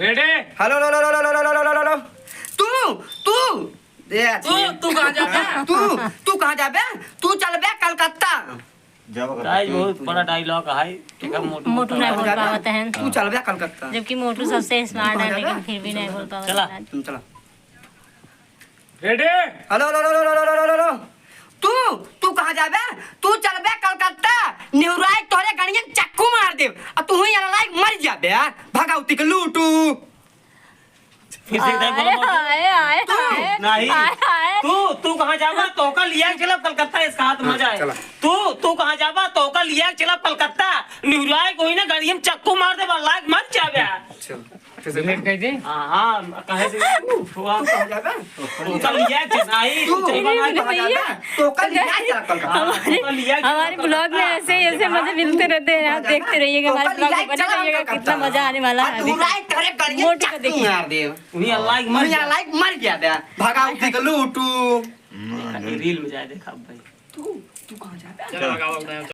Ready. Hello लो लो लो लो लो लो लो लो तू तू तू कहाँ जा बे? तू कहाँ जा बे? तू चल बे कलकत्ता। गाइस बहुत बड़ा डायलॉग है। मोटू नहीं बोल पाता है, तू चल बे कलकत्ता। जबकि मोटू सबसे स्मार्ट है लेकिन फिर भी नहीं बोल पाता। चला। तुम चला। रेडी। हेलो लो लो लो लो लो लो लो तू कहाँ जा बे? तू चल बे कलकत्ता। नेहुराई तोरे गणियन चक्कू मार दे। अब तू ही लायक मर जा बे। भगाउती के लूटू। फिर से इधर बोलो मोटू। आए नहीं तू कहाँ जाबा तो का लिया चला कलकत्ता इसका हाथ मजा है। तू कहाँ जाबा तो का लिया चला कलकत्ता। निहुराई कोई ना गाड़ी में चक्कू मार दे लायक मर जाबे। लेट कह दे। हां कहे से हुआ कहाँ जा बे? तो का लिया नहीं तू कहाँ जा बे? तो का लिया चला कलकत्ता। हमारे ब्लॉग में ऐसे ऐसे मजे मिलते रहते हैं। आप देखते रहिएगा हमारे ब्लॉग में, बने रहिएगा, कितना मजा आने वाला है। नेहुराई तोरे गणियन चक्कू मार दे। उन्हीं अल्लाह की मर लायक मर गया बे। भगाउती के लूटू। रील में जाए देखा भाई। तू कहाँ जा बे? चल लगाओ।